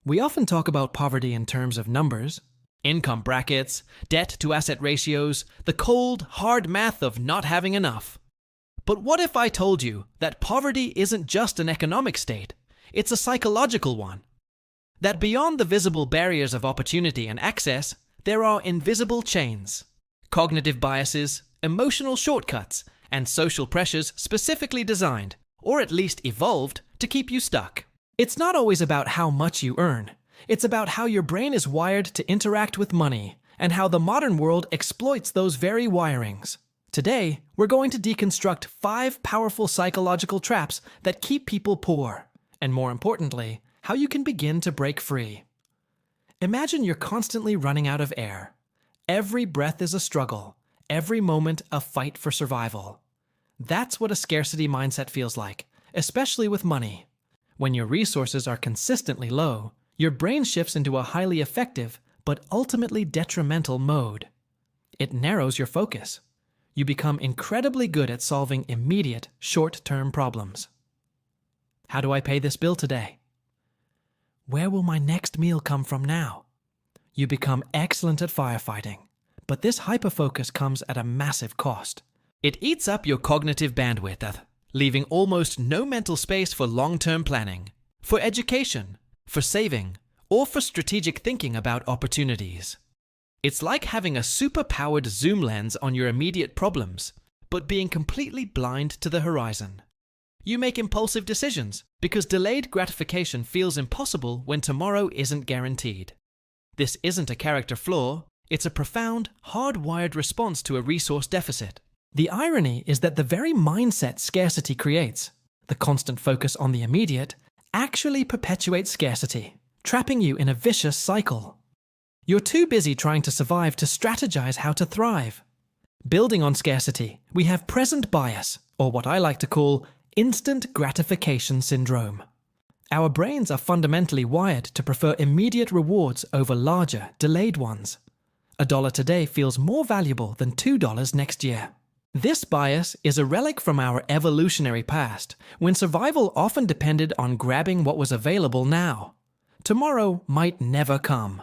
We often talk about poverty in terms of numbers, income brackets, debt-to-asset ratios, the cold, hard math of not having enough. But what if I told you that poverty isn't just an economic state, it's a psychological one? That beyond the visible barriers of opportunity and access, there are invisible chains, cognitive biases, emotional shortcuts, and social pressures specifically designed, or at least evolved, to keep you stuck. It's not always about how much you earn. It's about how your brain is wired to interact with money, and how the modern world exploits those very wirings. Today, we're going to deconstruct 5 powerful psychological traps that keep people poor, and more importantly, how you can begin to break free. Imagine you're constantly running out of air. Every breath is a struggle, every moment a fight for survival. That's what a scarcity mindset feels like, especially with money. When your resources are consistently low, your brain shifts into a highly effective but ultimately detrimental mode. It narrows your focus. You become incredibly good at solving immediate, short-term problems. How do I pay this bill today? Where will my next meal come from now? You become excellent at firefighting, but this hyperfocus comes at a massive cost. It eats up your cognitive bandwidth, leaving almost no mental space for long-term planning, for education, for saving, or for strategic thinking about opportunities. It's like having a super-powered zoom lens on your immediate problems, but being completely blind to the horizon. You make impulsive decisions because delayed gratification feels impossible when tomorrow isn't guaranteed. This isn't a character flaw, it's a profound, hardwired response to a resource deficit. The irony is that the very mindset scarcity creates, the constant focus on the immediate, actually perpetuates scarcity, trapping you in a vicious cycle. You're too busy trying to survive to strategize how to thrive. Building on scarcity, we have present bias, or what I like to call instant gratification syndrome. Our brains are fundamentally wired to prefer immediate rewards over larger, delayed ones. $1 today feels more valuable than $2 next year. This bias is a relic from our evolutionary past, when survival often depended on grabbing what was available now. Tomorrow might never come.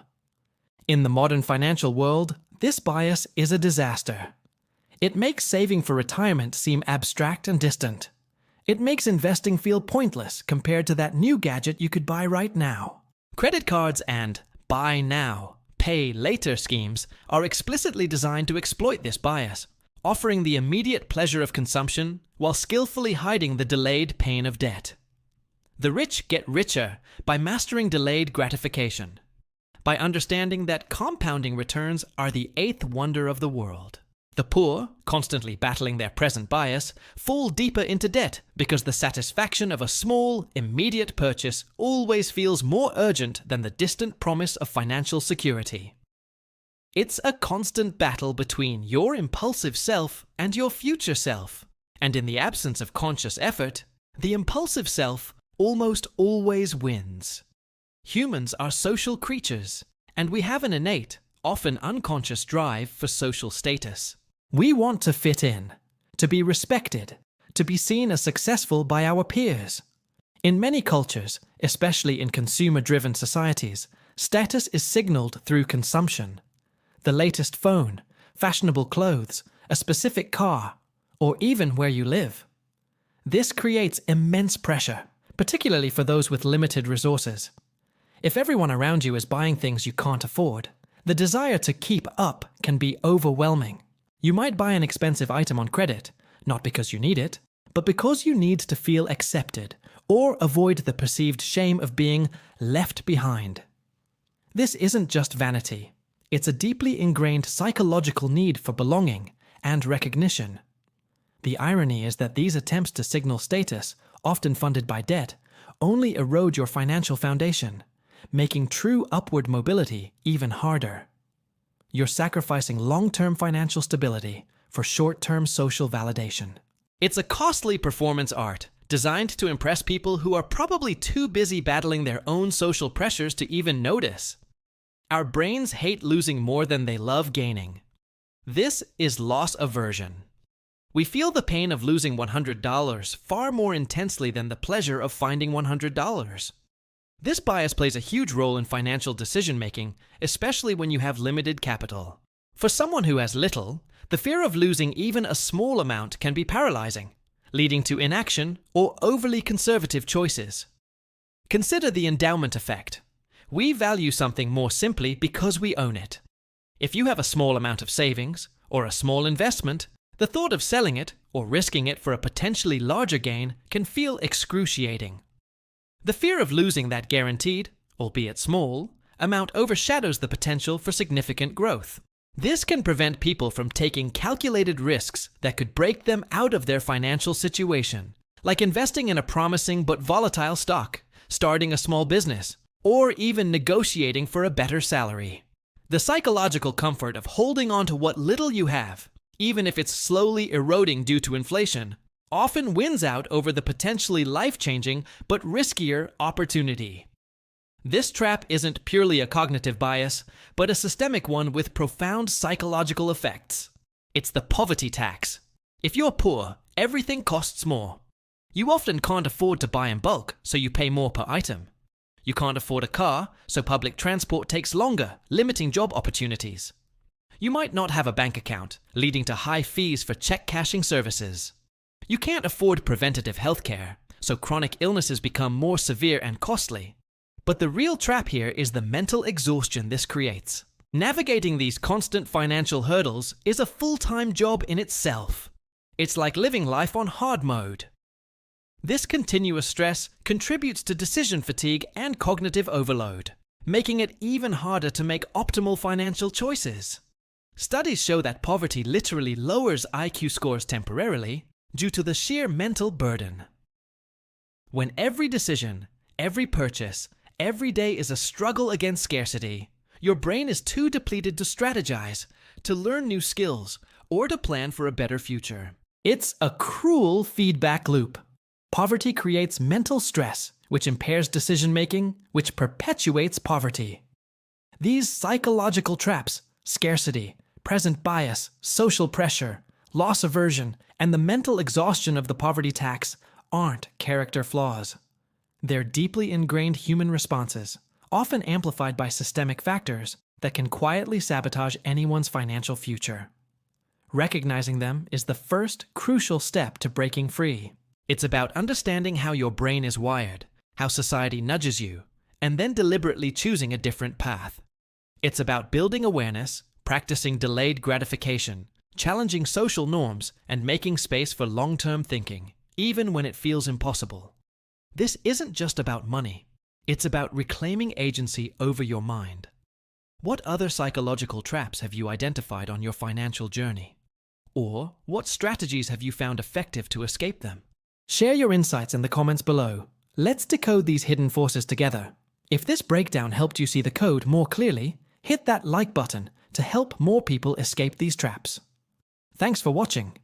In the modern financial world, this bias is a disaster. It makes saving for retirement seem abstract and distant. It makes investing feel pointless compared to that new gadget you could buy right now. Credit cards and buy now, pay later schemes are explicitly designed to exploit this bias, offering the immediate pleasure of consumption while skillfully hiding the delayed pain of debt. The rich get richer by mastering delayed gratification, by understanding that compounding returns are the 8th wonder of the world. The poor, constantly battling their present bias, fall deeper into debt because the satisfaction of a small, immediate purchase always feels more urgent than the distant promise of financial security. It's a constant battle between your impulsive self and your future self, and in the absence of conscious effort, the impulsive self almost always wins. Humans are social creatures, and we have an innate, often unconscious drive for social status. We want to fit in, to be respected, to be seen as successful by our peers. In many cultures, especially in consumer-driven societies, status is signaled through consumption. The latest phone, fashionable clothes, a specific car, or even where you live. This creates immense pressure, particularly for those with limited resources. If everyone around you is buying things you can't afford, the desire to keep up can be overwhelming. You might buy an expensive item on credit, not because you need it, but because you need to feel accepted or avoid the perceived shame of being left behind. This isn't just vanity. It's a deeply ingrained psychological need for belonging and recognition. The irony is that these attempts to signal status, often funded by debt, only erode your financial foundation, making true upward mobility even harder. You're sacrificing long-term financial stability for short-term social validation. It's a costly performance art designed to impress people who are probably too busy battling their own social pressures to even notice. Our brains hate losing more than they love gaining. This is loss aversion. We feel the pain of losing $100 far more intensely than the pleasure of finding $100. This bias plays a huge role in financial decision-making, especially when you have limited capital. For someone who has little, the fear of losing even a small amount can be paralyzing, leading to inaction or overly conservative choices. Consider the endowment effect. We value something more simply because we own it. If you have a small amount of savings or a small investment, the thought of selling it or risking it for a potentially larger gain can feel excruciating. The fear of losing that guaranteed, albeit small, amount overshadows the potential for significant growth. This can prevent people from taking calculated risks that could break them out of their financial situation, like investing in a promising but volatile stock, starting a small business, or even negotiating for a better salary. The psychological comfort of holding on to what little you have, even if it's slowly eroding due to inflation, often wins out over the potentially life-changing but riskier opportunity. This trap isn't purely a cognitive bias, but a systemic one with profound psychological effects. It's the poverty tax. If you're poor, everything costs more. You often can't afford to buy in bulk, so you pay more per item. You can't afford a car, so public transport takes longer, limiting job opportunities. You might not have a bank account, leading to high fees for check cashing services. You can't afford preventative healthcare, so chronic illnesses become more severe and costly. But the real trap here is the mental exhaustion this creates. Navigating these constant financial hurdles is a full-time job in itself. It's like living life on hard mode. This continuous stress contributes to decision fatigue and cognitive overload, making it even harder to make optimal financial choices. Studies show that poverty literally lowers IQ scores temporarily due to the sheer mental burden. When every decision, every purchase, every day is a struggle against scarcity, your brain is too depleted to strategize, to learn new skills, or to plan for a better future. It's a cruel feedback loop. Poverty creates mental stress, which impairs decision-making, which perpetuates poverty. These psychological traps, scarcity, present bias, social pressure, loss aversion, and the mental exhaustion of the poverty tax aren't character flaws. They're deeply ingrained human responses, often amplified by systemic factors that can quietly sabotage anyone's financial future. Recognizing them is the first crucial step to breaking free. It's about understanding how your brain is wired, how society nudges you, and then deliberately choosing a different path. It's about building awareness, practicing delayed gratification, challenging social norms, and making space for long-term thinking, even when it feels impossible. This isn't just about money. It's about reclaiming agency over your mind. What other psychological traps have you identified on your financial journey? Or what strategies have you found effective to escape them? Share your insights in the comments below. Let's decode these hidden forces together. If this breakdown helped you see the code more clearly, hit that like button to help more people escape these traps. Thanks for watching.